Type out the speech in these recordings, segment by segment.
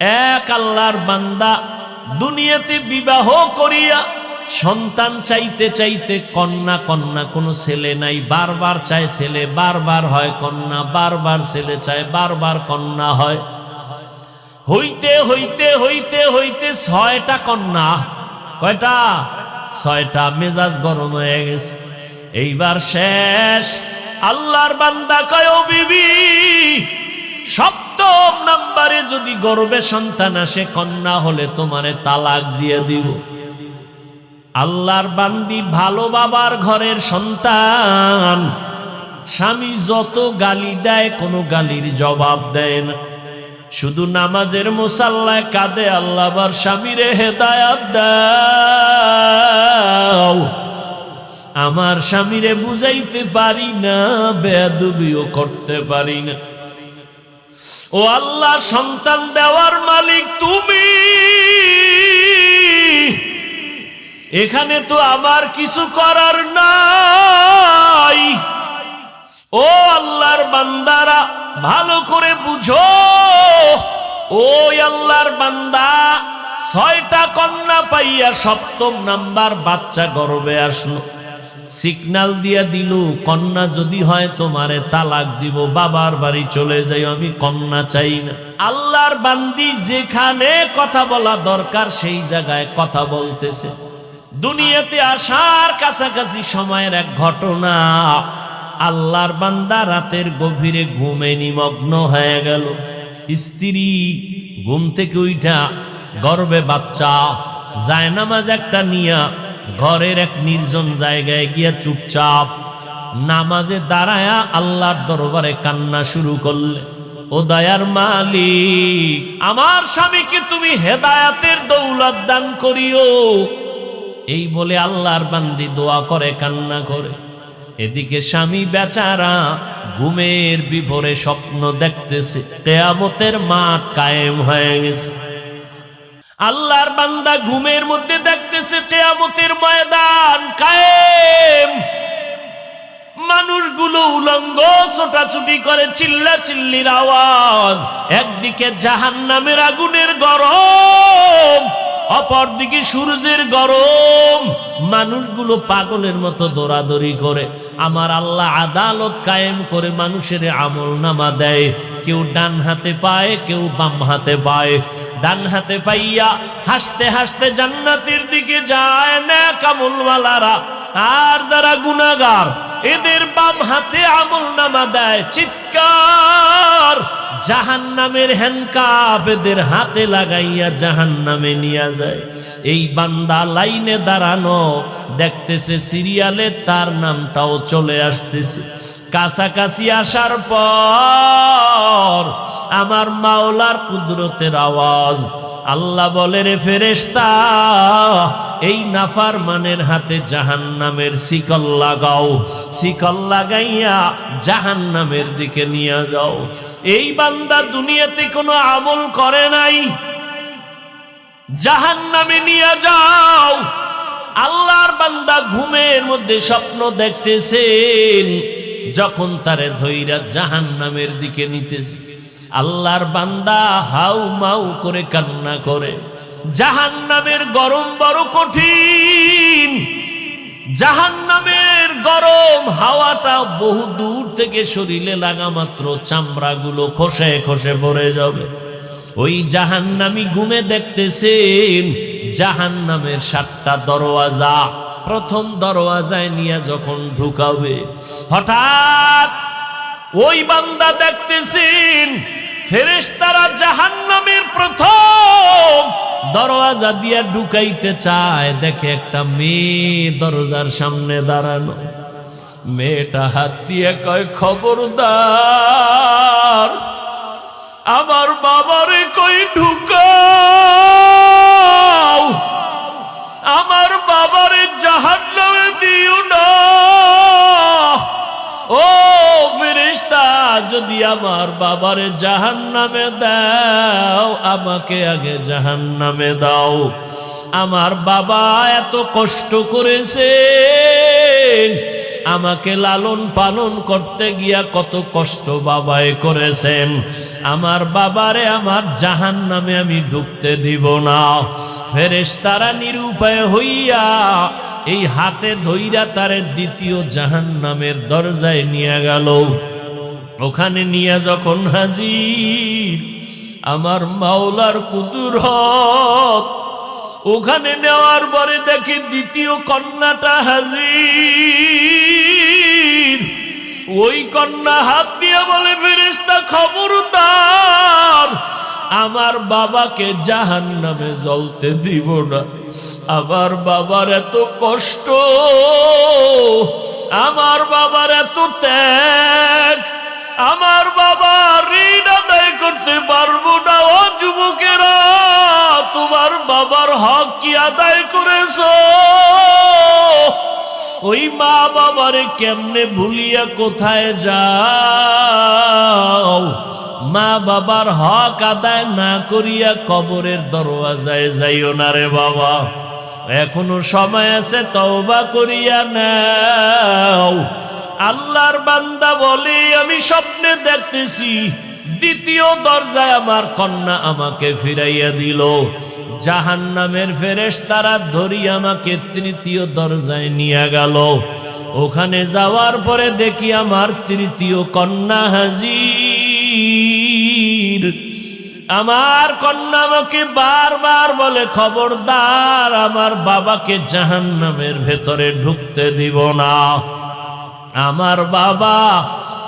এক আল্লাহর বান্দা দুনিয়াতে বিবাহ করিয়া সন্তান চাইতে চাইতে কন্যা কন্যা, কোনো ছেলে নাই, বারবার চায় ছেলে, বারবার হয় কন্যা, বারবার ছেলে চায়, বারবার কন্যা হয়। হইতে হইতে হইতে হইতে 6টা কন্যা। কয়টা? 6টা। মেজাজ গরম হয়ে গেছে, এইবার শেষ। আল্লাহর বান্দা কয়, ও বিবি, 7ম নাম্বারে যদি গর্ভে সন্তান আসে, কন্যা হলে তোমারে তালাক দিয়ে দিব। আল্লাহর বান্দি ভালো বাবার ঘরের সন্তান, স্বামী যত গালি দেয় কোনো গালির জবাব দেয় না, শুধু নামাজের মুসাল্লায় কাঁদে, আল্লাহ আবার স্বামীরে হেদায়াত দাও। আমার স্বামীরে বুঝাইতে পারি না, বেয়াদবিও করতে পারি না। ও আল্লাহ, সন্তান দেওয়ার মালিক তুমি, এখানে তো আমার কিছু করার নাই। ও আল্লাহর বান্দারা, ভালো করে বুঝো। ওই আল্লাহর বান্দা 6টা কন্যা পাইয়া 7ম নাম্বার বাচ্চা গর্ভে আসলো, সিগন্যাল দিয়া দিল, কন্যা যদি হয় তোমারে তালাক দিব, বাবার বাড়ি চলে যাই, আমি কন্যা চাই না। আল্লাহর বান্দি যেখানে কথা বলা দরকার সেই জায়গায় কথা বলতেছে। দুনিয়াতে আসার কাছাকাছি সময়ের এক ঘটনা, আল্লাহর বান্দা রাতের গভীরে ঘুমে নিমগ্ন হয়ে গেল। স্ত্রী ঘুম থেকে উঠা গর্ভে বাচ্চা, জায়নামাজ একটা নিয়া ঘরের এক নির্জন জায়গায় গিয়া চুপচাপ নামাজে দাঁড়ায়া আল্লাহর দরবারে কান্না শুরু করলে, ও দয়ার মালিক, আমার স্বামীকে তুমি হেদায়াতের দৌলত দান করিও। এই বলে আল্লাহর বান্দি দোয়া করে, কান্না করে। এদিকে স্বামী বেচারা ঘুমের বিভোরে স্বপ্ন দেখতেছে, কিয়ামতের মাঠ কায়েম হয়ে গেছে। আল্লাহর বান্দা ঘুমের মধ্যে দেখতেছে কিয়ামতের ময়দান কায়েম, মানুষগুলো উলঙ্গ ছোটাছুটি করে, চিল্লা চিল্লির আওয়াজ। একদিকে জাহান্নামের আগুনের গরম, অপরদিকে সূর্যের গরম। মানুষগুলো পাগলের মতো দৌড়াদৌড়ি করে। আমার আল্লাহ আদালত কায়েম করে মানুষের আমল নামা দেয়, কেউ ডান হাতে পায়, কেউ বাম হাতে পায়। ডান হাতে পাইয়া হাসতে হাসতে জান্নাতের দিকে যায় নেক আমলওয়ালারা, আর যারা গুনাহগার এদের বাম হাতে আমল নামা দেয়। চিৎকার, জাহান্নামের হ্যান্ডকাপ এদের হাতে লাগাইয়া জাহান্নামে নিয়ে যায়। এই বান্দা লাইনে দাঁড়ানো, দেখতেছে সিরিয়ালে তার নামটাও চলে আসতেছে। কাছাকাছি আসার পর আমার মাওলার কুদরতের আওয়াজ, আল্লাহ বলে, রে ফেরেশতা, এই নাফরমানের হাতে জাহান্নামের শিকল লাগাও, শিকল লাগাইয়া জাহান্নামের দিকে নিয়ে যাও। এই বান্দা দুনিয়াতে কোনো আমল করে নাই, জাহান্নামে নিয়ে যাও। আল্লাহর বান্দা ঘুমের মধ্যে স্বপ্ন দেখতেছেন, যখন তারে ধইরা জাহান্নামের দিকে নিতেছে, আল্লাহর বান্দা হাউ মাউ করে কান্না করে। জাহান্নামের গরম বড় কঠিন, জাহান্নামের গরম হাওয়াটা বহু দূর থেকে শরীরে লাগা মাত্র চামড়াগুলো খসে খসে পড়ে যাবে। ওই জাহান্নামী ঘুমে দেখতেছেন জাহান্নামের 7টা দরওয়াজা। প্রথম দরওয়াজায় নিয়ে যখন ঢুকাবে, হঠাৎ ওই বান্দা দেখতেছেন ফেরেশতারা জাহান্নামের প্রথম দরওয়াজা দিয়ে ঢুকাইতে চায়। দেখে একটা মেয়ে দরজার সামনে দাঁড়ানো। মেয়েটা হাত দিয়ে কয়, খবরদার, আমার বাবারে কই ঢুকাও, আমার বাবারে জাহান্নামে দিও না। ও ফেরেশতা, যদি আমার বাবারে জাহান্নামে দাও, আমাকে আগে জাহান্নামে দাও। আমার বাবা এত কষ্ট করেছেন, আমাকে লালন পালন করতে গিয়া কত কষ্ট বাবায় করেছেন, আমার বাবারে আমার জাহান্নামে আমি ঢুকতে দিব না। ফেরেশতারা নিরুপায় হইয়া এই হাতে ধইরা তারে দ্বিতীয় জাহান্নামের দরজায় নিয়ে গেল। ওখানে নিয়ে যখন হাজির আমার মাওলার কুদরত, ওখানে নেওয়ার পরে দেখি দ্বিতীয় কন্যাটা হাজির। ওই কন্যা হাত দিয়ে বলে, ফেরেশতা খবরদার, আমার বাবাকে জাহান্নামে জ্বলতে দিব না। আমার বাবার এত কষ্ট, আমার বাবার এত ত্যাগ, আমার বাবা ঋণ আদায় করতে পারবো না। ও যুবকেরা, তোমার বাবার হক কি আদায় করেছো? ওই মা বাবারে কেমনে ভুলিয়া কোথায় যাও? মা বাবার হক আদায় না করিয়া কবরের দরওয়াজায় যাইও না রে বাবা, এখনো সময় আছে, তওবা করিয়া নাও। আল্লাহর বান্দা বলে, আমি স্বপ্নে দেখতেছি দ্বিতীয় দরজায় আমার কন্যা আমাকে ফিরাইয়া দিল। জাহান্নামের ফেরেশতারা ধরি আমাকে তৃতীয় দরজায় নিয়ে গেল। ওখানে যাওয়ার পরে দেখি আমার তৃতীয় কন্যা হাজির। আমার কন্যা আমাকে বারবার বলে, খবরদার, আমার বাবাকে জাহান্নামের ভেতরে ঢুকতে দিব না। আমার বাবা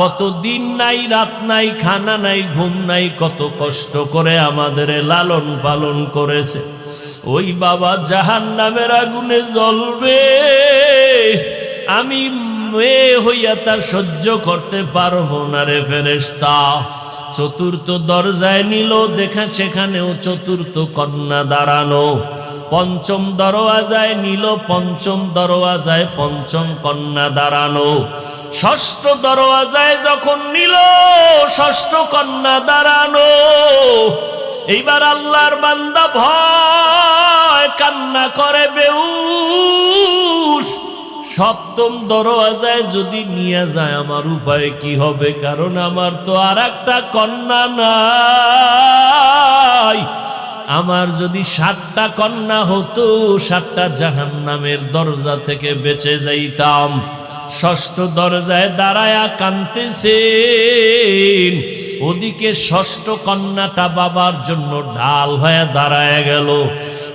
কত দিন নাই, রাত নাই, খানা নাই, ঘুম নাই, কত কষ্ট করে আমাদের লালন পালন করেছে। ওই বাবা জাহান্নামের আগুনে জ্বলবে, আমি মেয়ে হইয়া তার সহ্য করতে পারবো না রে ফেরেশতা। চতুর্থ দরজায় নিল, দেখা সেখানেও চতুর্থ কন্যা দাঁড়ানো। পঞ্চম দরওয়াজায় নিল, পঞ্চম দরওয়াজায় পঞ্চম কন্যা দাঁড়ানো। ষষ্ঠ দরওয়াজায় যখন নিল, ষষ্ঠ কন্যা দাঁড়ানো। এইবার আল্লাহর বান্দা ভয় কান্না করে বেহুশ। সপ্তম দরওয়াজায় যদি নিয়ে যায় আমার উপায় কি হবে? কারণ আমার তো আর একটা কন্যা নাই। আমার যদি 7টা কন্যা হতো, 7টা জাহান্নামের দরজা থেকে বেঁচে যাইতাম। ষষ্ঠ দরজায় দাঁড়ায়া কাঁদতেছেন, ওদিকে ষষ্ঠ কন্যাটা বাবার জন্য ঢাল হয়ে দাঁড়ায় গেল।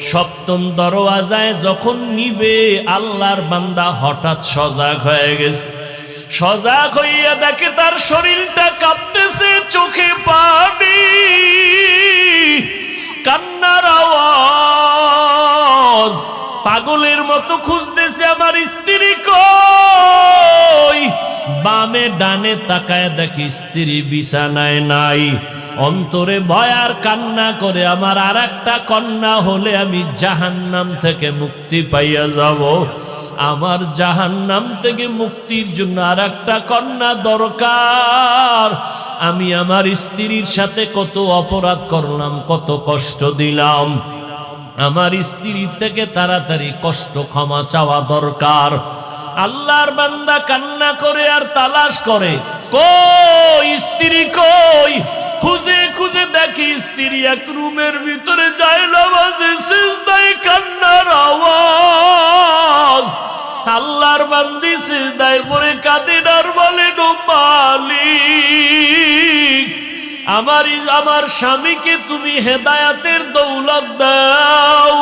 সপ্তম দরওয়াজায় যখন নিবে, আল্লাহর বান্দা হঠাৎ সজাগ হয়ে গেছে। সজাগ হইয়া দেখে তার শরীরটা কাঁপতেছে, চোখে পানি, কান্নার আওয়াজ। পাগলের মতো খুঁজতেছে আমার স্ত্রী কই। বামে ডানে তাকায় দেখি স্ত্রী বিছানায় নাই। অন্তরে ভয় আর কান্না করে, আমার আর একটা কন্যা হলে আমি জাহান্নাম থেকে মুক্তি পাইয়া যাব। আমার জাহান্নাম থেকে মুক্তির জন্য আর একটা কন্যা দরকার। আমি আমার স্ত্রীর সাথে কত অপরাধ করলাম, কত কষ্ট দিলাম। আমার স্ত্রীর থেকে তাড়াতাড়ি কষ্ট ক্ষমা চাওয়া দরকার। আল্লাহর বান্দা কান্না করে আর তালাশ করে, কই স্ত্রী কই? খুঁজে খুঁজে দেখি স্ত্রী এক রুমের ভিতরে যায় নামাজে, সিজদায় কান্নার আওয়াজ। আল্লাহর বান্দি সিজদায় পড়ে কাঁদেন আর বলেন, ও মালিক, আমার স্বামীকে তুমি হেদায়াতের দৌলত দাও।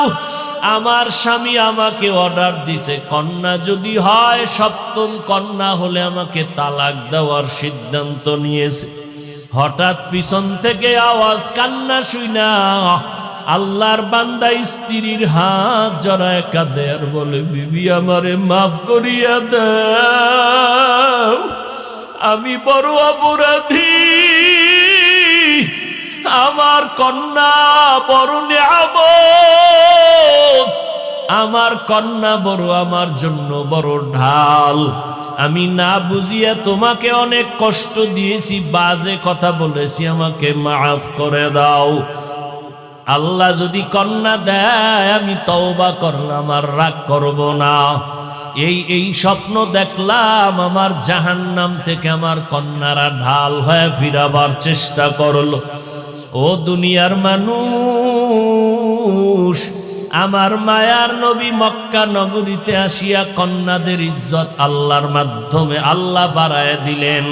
আমার স্বামী আমাকে অর্ডার দিছে, কন্যা যদি হয়, সপ্তম কন্যা হলে আমাকে তালাক দেওয়ার সিদ্ধান্ত নিয়েছে। হঠাৎ পিছন থেকে আওয়াজ, কান্না শুইনা আল্লাহর বান্দা স্ত্রীর হাত জড়ায় কাঁদে আর বলে, বিবি আমারে মাফ করিয়া দাও, আমি বড় অপরাধী। আমার কন্যা বড় নিয়ামত, আমার কন্যা বড় আমার জন্য বড় ঢাল। আমি না বুঝিয়া তোমাকে অনেক কষ্ট দিয়েছি, বাজে কথা বলেছি, আমাকে মাফ করে দাও। আল্লাহ যদি কন্যা দেয়, আমি তওবা করলাম আর রাগ করব না। এই স্বপ্ন দেখলাম, আমার জাহান্নাম থেকে আমার কন্যারা ঢাল হয়ে ফিরাবার চেষ্টা করলো। ও দুনিয়ার মানুষ, আমার মায়ার নবী মক্কা নগরীতে আসিয়া কন্যাদের ইজ্জত আল্লাহর মাধ্যমে আল্লাহ বাড়ায় দিলেন।